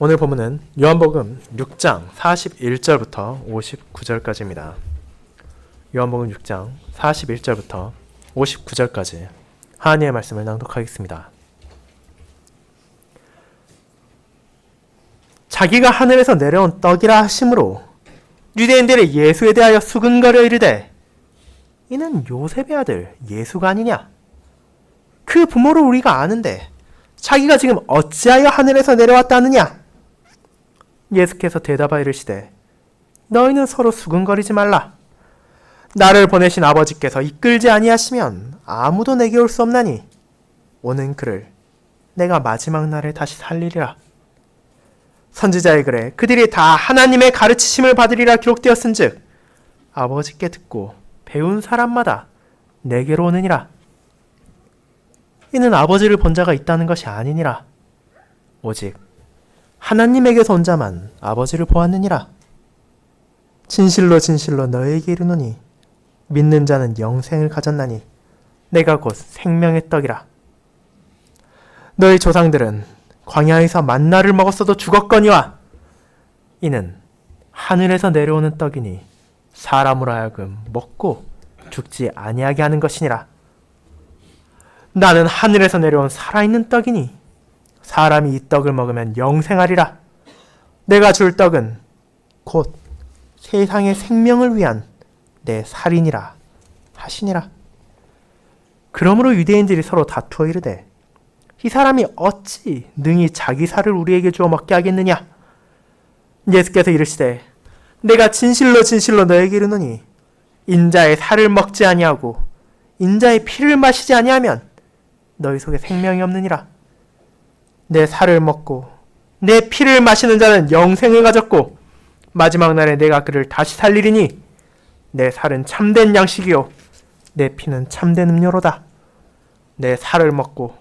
오늘 본문은 요한복음 6장 41절부터 59절까지입니다. 요한복음 6장 41절부터 59절까지 하나님의 말씀을 낭독하겠습니다. 자기가 하늘에서 내려온 떡이라 하심으로 유대인들이 예수에 대하여 수근거려 이르되 이는 요셉의 아들 예수가 아니냐? 그 부모를 우리가 아는데 자기가 지금 어찌하여 하늘에서 내려왔다 하느냐? 예수께서 대답하여 이르시되 너희는 서로 수근거리지 말라. 나를 보내신 아버지께서 이끌지 아니하시면 아무도 내게 올 수 없나니 오는 그를 내가 마지막 날에 다시 살리리라. 선지자의 글에 그들이 다 하나님의 가르치심을 받으리라 기록되었은즉 아버지께 듣고 배운 사람마다 내게로 오느니라. 이는 아버지를 본 자가 있다는 것이 아니니라. 오직 하나님에게서 온 자만 아버지를 보았느니라. 진실로 진실로 너희에게 이르노니 믿는 자는 영생을 가졌나니 내가 곧 생명의 떡이라. 너희 조상들은 광야에서 만나를 먹었어도 죽었거니와 이는 하늘에서 내려오는 떡이니 사람으로 하여금 먹고 죽지 아니하게 하는 것이니라. 나는 하늘에서 내려온 살아있는 떡이니 사람이 이 떡을 먹으면 영생하리라. 내가 줄 떡은 곧 세상의 생명을 위한 내 살이니라 하시니라. 그러므로 유대인들이 서로 다투어 이르되 이 사람이 어찌 능히 자기 살을 우리에게 주어 먹게 하겠느냐? 예수께서 이르시되 내가 진실로 진실로 너에게 이르노니 인자의 살을 먹지 아니하고 인자의 피를 마시지 아니하면 너희 속에 생명이 없느니라. 내 살을 먹고 내 피를 마시는 자는 영생을 가졌고 마지막 날에 내가 그를 다시 살리리니 내 살은 참된 양식이요 내 피는 참된 음료로다. 내 살을 먹고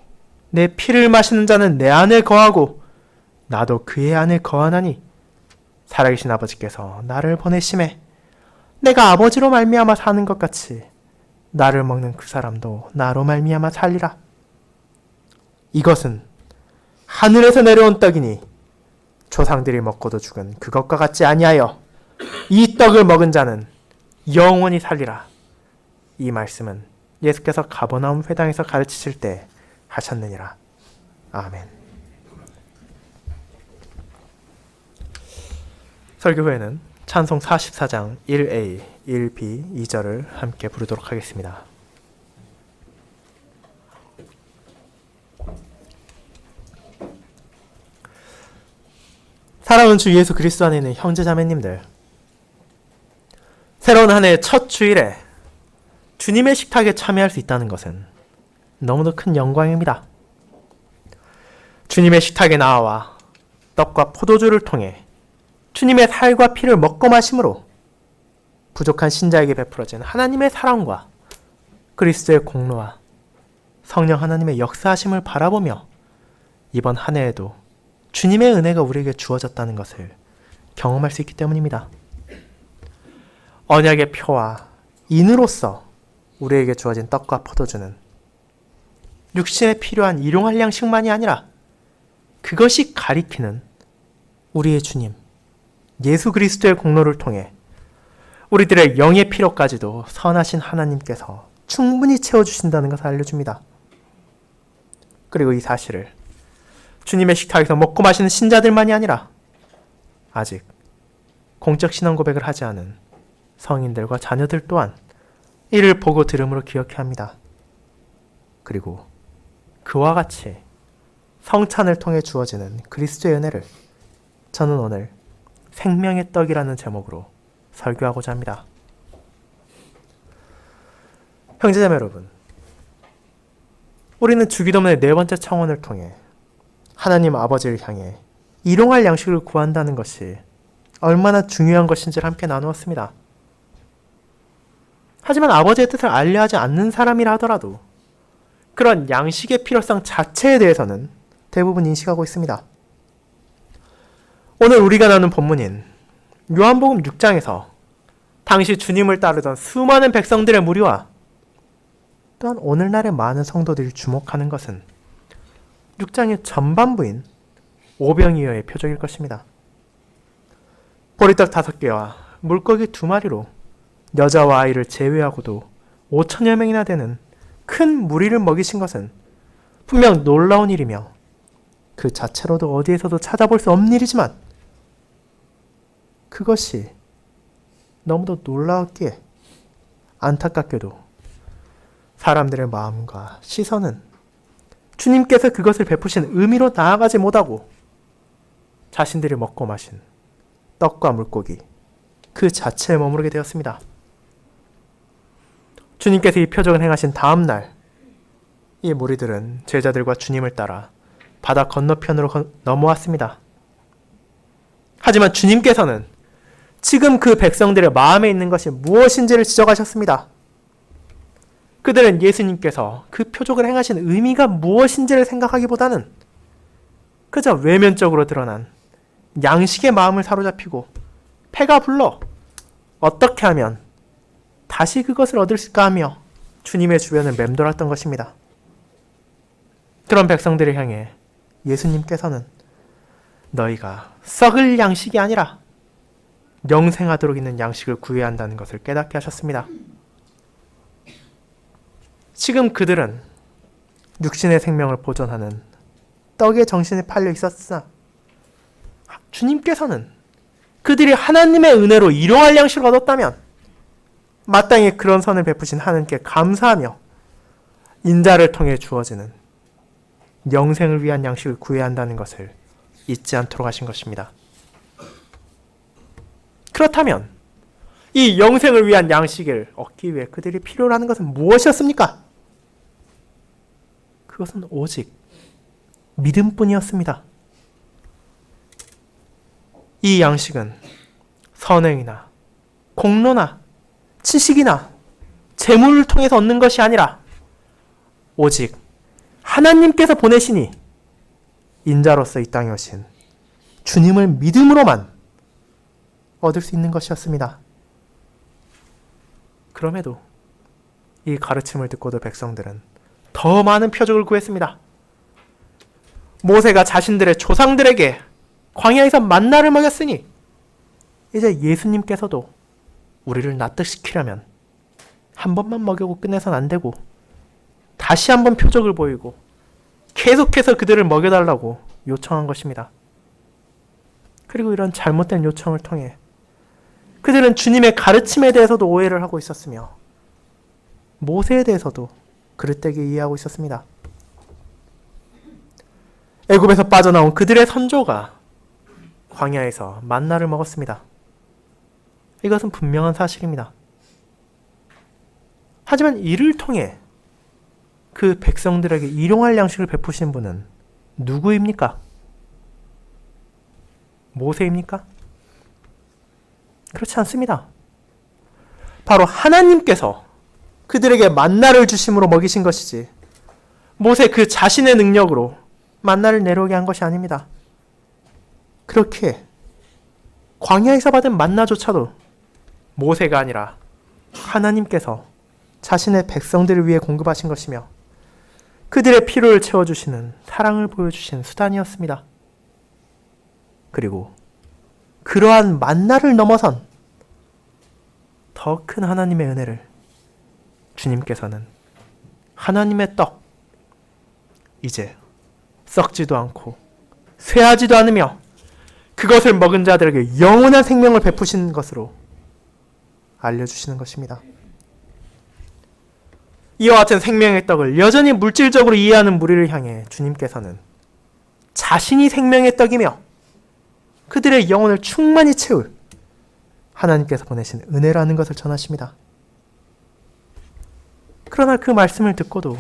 내 피를 마시는 자는 내 안에 거하고 나도 그의 안에 거하나니 살아계신 아버지께서 나를 보내심에 내가 아버지로 말미암아 사는 것 같이 나를 먹는 그 사람도 나로 말미암아 살리라. 이것은 하늘에서 내려온 떡이니 조상들이 먹고도 죽은 그것과 같지 아니하여 이 떡을 먹은 자는 영원히 살리라. 이 말씀은 예수께서 가버나움 회당에서 가르치실 때 하셨느니라. 아멘. 설교 후에는 찬송 44장 1A, 1B, 2절을 함께 부르도록 하겠습니다. 사랑하는 주 예수 그리스도 안에 있는 형제 자매님들, 새로운 한 해의 첫 주일에 주님의 식탁에 참여할 수 있다는 것은 너무도 큰 영광입니다. 주님의 식탁에 나와 떡과 포도주를 통해 주님의 살과 피를 먹고 마심으로 부족한 신자에게 베풀어진 하나님의 사랑과 그리스도의 공로와 성령 하나님의 역사하심을 바라보며 이번 한 해에도 주님의 은혜가 우리에게 주어졌다는 것을 경험할 수 있기 때문입니다. 언약의 표와 인으로서 우리에게 주어진 떡과 포도주는 육신에 필요한 일용할 양식만이 아니라 그것이 가리키는 우리의 주님 예수 그리스도의 공로를 통해 우리들의 영의 필요까지도 선하신 하나님께서 충분히 채워주신다는 것을 알려줍니다. 그리고 이 사실을 주님의 식탁에서 먹고 마시는 신자들만이 아니라 아직 공적 신앙 고백을 하지 않은 성인들과 자녀들 또한 이를 보고 들음으로 기억해야 합니다. 그리고 그와 같이 성찬을 통해 주어지는 그리스도의 은혜를 저는 오늘 생명의 떡이라는 제목으로 설교하고자 합니다. 형제자매 여러분, 우리는 주기도문의 네 번째 청원을 통해 하나님 아버지를 향해 일용할 양식을 구한다는 것이 얼마나 중요한 것인지를 함께 나누었습니다. 하지만 아버지의 뜻을 알려하지 않는 사람이라 하더라도 그런 양식의 필요성 자체에 대해서는 대부분 인식하고 있습니다. 오늘 우리가 나눈 본문인 요한복음 6장에서 당시 주님을 따르던 수많은 백성들의 무리와 또한 오늘날의 많은 성도들이 주목하는 것은 6장의 전반부인 오병이어의 표적일 것입니다. 보리떡 5개와 물고기 2마리로 여자와 아이를 제외하고도 5천여 명이나 되는 큰 무리를 먹이신 것은 분명 놀라운 일이며 그 자체로도 어디에서도 찾아볼 수 없는 일이지만 그것이 너무도 놀라웠기에 안타깝게도 사람들의 마음과 시선은 주님께서 그것을 베푸신 의미로 나아가지 못하고 자신들이 먹고 마신 떡과 물고기 그 자체에 머무르게 되었습니다. 주님께서 이 표적을 행하신 다음 날 이 무리들은 제자들과 주님을 따라 바다 건너편으로 넘어왔습니다. 하지만 주님께서는 지금 그 백성들의 마음에 있는 것이 무엇인지를 지적하셨습니다. 그들은 예수님께서 그 표적을 행하신 의미가 무엇인지를 생각하기보다는 그저 외면적으로 드러난 양식의 마음을 사로잡히고 패가 불러 어떻게 하면 다시 그것을 얻을까 하며 주님의 주변을 맴돌았던 것입니다. 그런 백성들을 향해 예수님께서는 너희가 썩을 양식이 아니라 영생하도록 있는 양식을 구해야 한다는 것을 깨닫게 하셨습니다. 지금 그들은 육신의 생명을 보존하는 떡의 정신에 팔려 있었으나 주님께서는 그들이 하나님의 은혜로 일용할 양식을 얻었다면 마땅히 그런 선을 베푸신 하나님께 감사하며 인자를 통해 주어지는 영생을 위한 양식을 구해야 한다는 것을 잊지 않도록 하신 것입니다. 그렇다면 이 영생을 위한 양식을 얻기 위해 그들이 필요로 하는 것은 무엇이었습니까? 그것은 오직 믿음뿐이었습니다. 이 양식은 선행이나 공로나 지식이나 재물을 통해서 얻는 것이 아니라 오직 하나님께서 보내시니 인자로서 이 땅에 오신 주님을 믿음으로만 얻을 수 있는 것이었습니다. 그럼에도 이 가르침을 듣고도 백성들은 더 많은 표적을 구했습니다. 모세가 자신들의 조상들에게 광야에서 만나를 먹였으니 이제 예수님께서도 우리를 납득시키려면 한 번만 먹이고 끝내선 안 되고 다시 한번 표적을 보이고 계속해서 그들을 먹여달라고 요청한 것입니다. 그리고 이런 잘못된 요청을 통해 그들은 주님의 가르침에 대해서도 오해를 하고 있었으며 모세에 대해서도 그릇되게 이해하고 있었습니다. 애굽에서 빠져나온 그들의 선조가 광야에서 만나를 먹었습니다. 이것은 분명한 사실입니다. 하지만 이를 통해 그 백성들에게 일용할 양식을 베푸신 분은 누구입니까? 모세입니까? 그렇지 않습니다. 바로 하나님께서 그들에게 만나를 주심으로 먹이신 것이지 모세 그 자신의 능력으로 만나를 내려오게 한 것이 아닙니다. 그렇게 광야에서 받은 만나조차도 모세가 아니라 하나님께서 자신의 백성들을 위해 공급하신 것이며 그들의 필요를 채워주시는 사랑을 보여주신 수단이었습니다. 그리고 그러한 만나를 넘어선 더 큰 하나님의 은혜를 주님께서는 하나님의 떡, 이제 썩지도 않고 쇠하지도 않으며 그것을 먹은 자들에게 영원한 생명을 베푸신 것으로 알려주시는 것입니다. 이와 같은 생명의 떡을 여전히 물질적으로 이해하는 무리를 향해 주님께서는 자신이 생명의 떡이며 그들의 영혼을 충만히 채울 하나님께서 보내신 은혜라는 것을 전하십니다. 그러나 그 말씀을 듣고도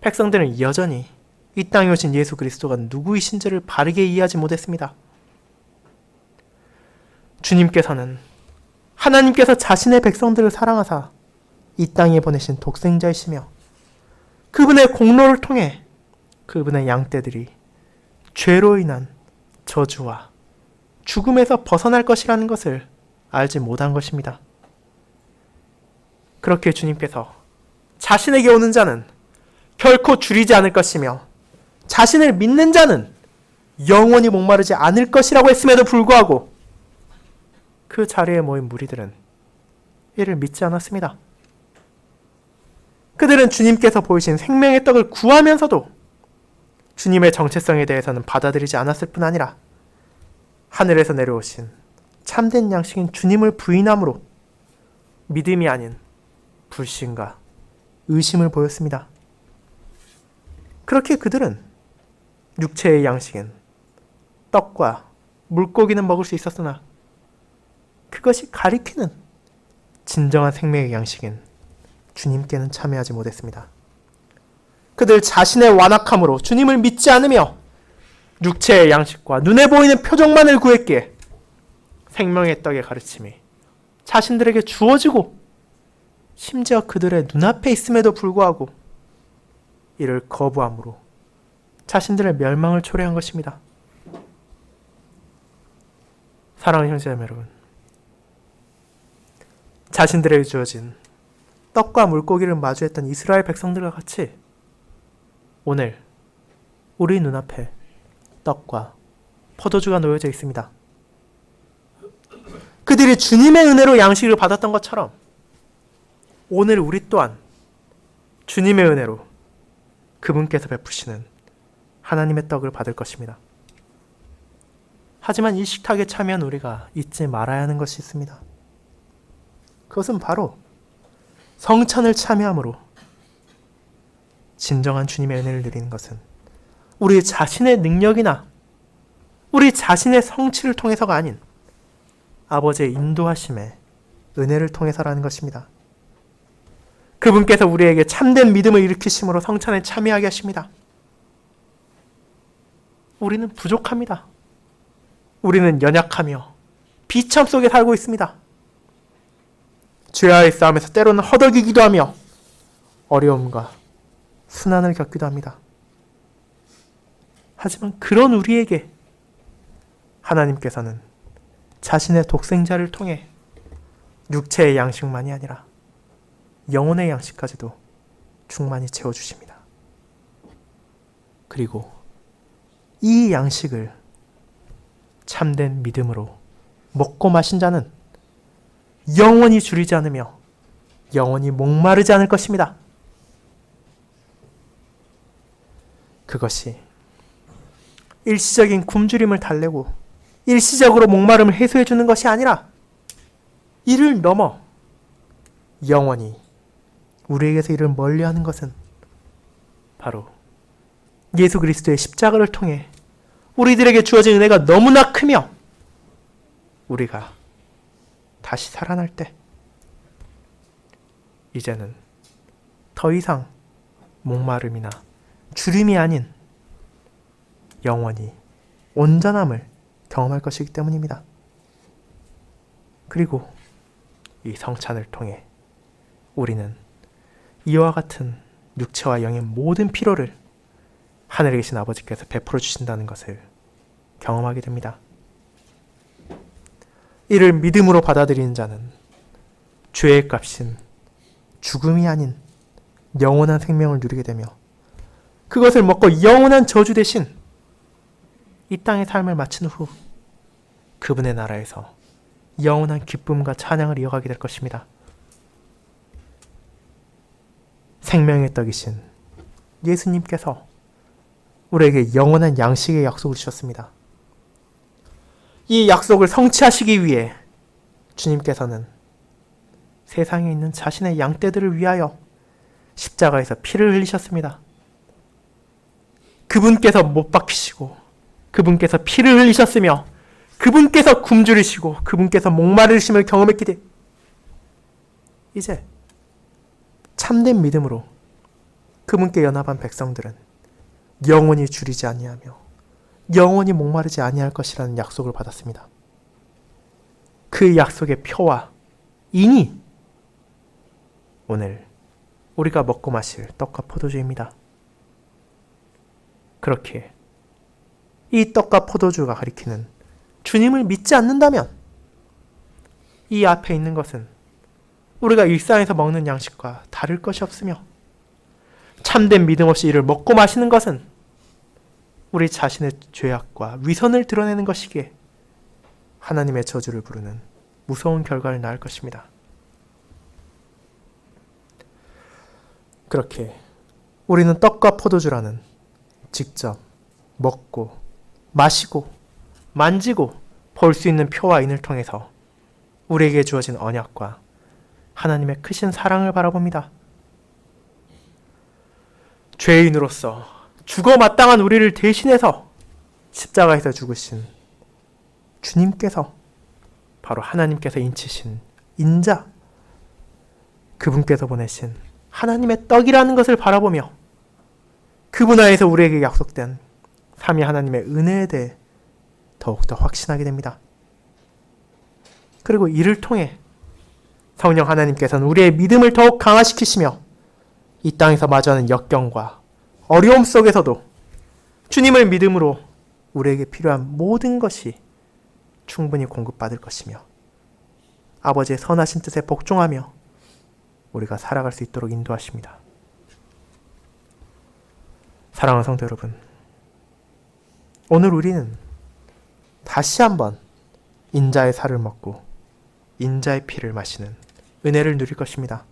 백성들은 여전히 이 땅에 오신 예수 그리스도가 누구이신지를 바르게 이해하지 못했습니다. 주님께서는 하나님께서 자신의 백성들을 사랑하사 이 땅에 보내신 독생자이시며 그분의 공로를 통해 그분의 양떼들이 죄로 인한 저주와 죽음에서 벗어날 것이라는 것을 알지 못한 것입니다. 그렇게 주님께서 자신에게 오는 자는 결코 줄이지 않을 것이며 자신을 믿는 자는 영원히 목마르지 않을 것이라고 했음에도 불구하고 그 자리에 모인 무리들은 이를 믿지 않았습니다. 그들은 주님께서 보이신 생명의 떡을 구하면서도 주님의 정체성에 대해서는 받아들이지 않았을 뿐 아니라 하늘에서 내려오신 참된 양식인 주님을 부인함으로 믿음이 아닌 불신과 의심을 보였습니다. 그렇게 그들은 육체의 양식인 떡과 물고기는 먹을 수 있었으나 그것이 가리키는 진정한 생명의 양식인 주님께는 참여하지 못했습니다. 그들 자신의 완악함으로 주님을 믿지 않으며 육체의 양식과 눈에 보이는 표적만을 구했기에 생명의 떡의 가르침이 자신들에게 주어지고 심지어 그들의 눈앞에 있음에도 불구하고 이를 거부함으로 자신들의 멸망을 초래한 것입니다. 사랑하는 형제자매 여러분, 자신들에게 주어진 떡과 물고기를 마주했던 이스라엘 백성들과 같이 오늘 우리 눈앞에 떡과 포도주가 놓여져 있습니다. 그들이 주님의 은혜로 양식을 받았던 것처럼 오늘 우리 또한 주님의 은혜로 그분께서 베푸시는 하나님의 떡을 받을 것입니다. 하지만 이 식탁에 참여한 우리가 잊지 말아야 하는 것이 있습니다. 그것은 바로 성찬을 참여함으로 진정한 주님의 은혜를 누리는 것은 우리 자신의 능력이나 우리 자신의 성취를 통해서가 아닌 아버지의 인도하심의 은혜를 통해서라는 것입니다. 그분께서 우리에게 참된 믿음을 일으키심으로 성찬에 참여하게 하십니다. 우리는 부족합니다. 우리는 연약하며 비참 속에 살고 있습니다. 죄와의 싸움에서 때로는 허덕이기도 하며 어려움과 순환을 겪기도 합니다. 하지만 그런 우리에게 하나님께서는 자신의 독생자를 통해 육체의 양식만이 아니라 영혼의 양식까지도 충만히 채워주십니다. 그리고 이 양식을 참된 믿음으로 먹고 마신 자는 영원히 줄이지 않으며 영원히 목마르지 않을 것입니다. 그것이 일시적인 굶주림을 달래고 일시적으로 목마름을 해소해 주는 것이 아니라 이를 넘어 영원히 우리에게서 이를 멀리하는 것은 바로 예수 그리스도의 십자가를 통해 우리들에게 주어진 은혜가 너무나 크며 우리가 다시 살아날 때 이제는 더 이상 목마름이나 주림이 아닌 영원히 온전함을 경험할 것이기 때문입니다. 그리고 이 성찬을 통해 우리는 이와 같은 육체와 영의 모든 피로를 하늘에 계신 아버지께서 베풀어 주신다는 것을 경험하게 됩니다. 이를 믿음으로 받아들이는 자는 죄의 값인 죽음이 아닌 영원한 생명을 누리게 되며 그것을 먹고 영원한 저주 대신 이 땅의 삶을 마친 후 그분의 나라에서 영원한 기쁨과 찬양을 이어가게 될 것입니다. 생명의 떡이신 예수님께서 우리에게 영원한 양식의 약속을 주셨습니다. 이 약속을 성취하시기 위해 주님께서는 세상에 있는 자신의 양떼들을 위하여 십자가에서 피를 흘리셨습니다. 그분께서 못 박히시고 그분께서 피를 흘리셨으며 그분께서 굶주리시고 그분께서 목마르심을 경험했기 때문에 이제 참된 믿음으로 그분께 연합한 백성들은 영원히 줄이지 아니하며 영원히 목마르지 아니할 것이라는 약속을 받았습니다. 그 약속의 표와 인이 오늘 우리가 먹고 마실 떡과 포도주입니다. 그렇게 이 떡과 포도주가 가리키는 주님을 믿지 않는다면 이 앞에 있는 것은 우리가 일상에서 먹는 양식과 다를 것이 없으며 참된 믿음 없이 이를 먹고 마시는 것은 우리 자신의 죄악과 위선을 드러내는 것이기에 하나님의 저주를 부르는 무서운 결과를 낳을 것입니다. 그렇게 우리는 떡과 포도주라는 직접 먹고 마시고 만지고 볼 수 있는 표와 인을 통해서 우리에게 주어진 언약과 하나님의 크신 사랑을 바라봅니다. 죄인으로서 죽어 마땅한 우리를 대신해서 십자가에서 죽으신 주님께서 바로 하나님께서 인치신 인자, 그분께서 보내신 하나님의 떡이라는 것을 바라보며 그분 안에서 우리에게 약속된 삼위 하나님의 은혜에 대해 더욱더 확신하게 됩니다. 그리고 이를 통해 성령 하나님께서는 우리의 믿음을 더욱 강화시키시며 이 땅에서 마주하는 역경과 어려움 속에서도 주님을 믿음으로 우리에게 필요한 모든 것이 충분히 공급받을 것이며 아버지의 선하신 뜻에 복종하며 우리가 살아갈 수 있도록 인도하십니다. 사랑하는 성도 여러분, 오늘 우리는 다시 한번 인자의 살을 먹고 인자의 피를 마시는 은혜를 누릴 것입니다.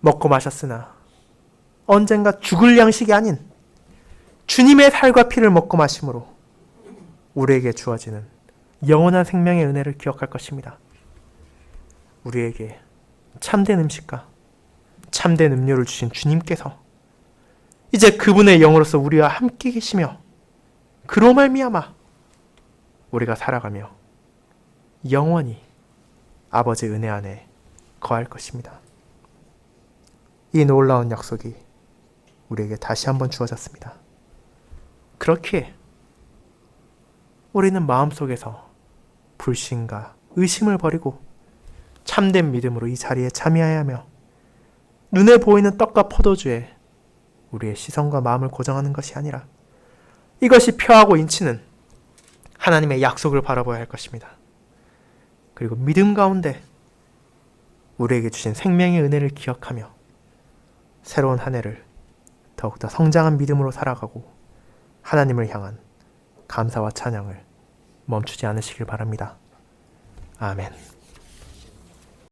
먹고 마셨으나 언젠가 죽을 양식이 아닌 주님의 살과 피를 먹고 마심으로 우리에게 주어지는 영원한 생명의 은혜를 기억할 것입니다. 우리에게 참된 음식과 참된 음료를 주신 주님께서 이제 그분의 영으로서 우리와 함께 계시며 그로 말미암아 우리가 살아가며 영원히 아버지의 은혜 안에 거할 것입니다. 이 놀라운 약속이 우리에게 다시 한번 주어졌습니다. 그렇기에 우리는 마음속에서 불신과 의심을 버리고 참된 믿음으로 이 자리에 참여해야 하며 눈에 보이는 떡과 포도주에 우리의 시선과 마음을 고정하는 것이 아니라 이것이 표하고 인치는 하나님의 약속을 바라봐야 할 것입니다. 그리고 믿음 가운데 우리에게 주신 생명의 은혜를 기억하며 새로운 한 해를 더욱더 성장한 믿음으로 살아가고 하나님을 향한 감사와 찬양을 멈추지 않으시길 바랍니다. 아멘.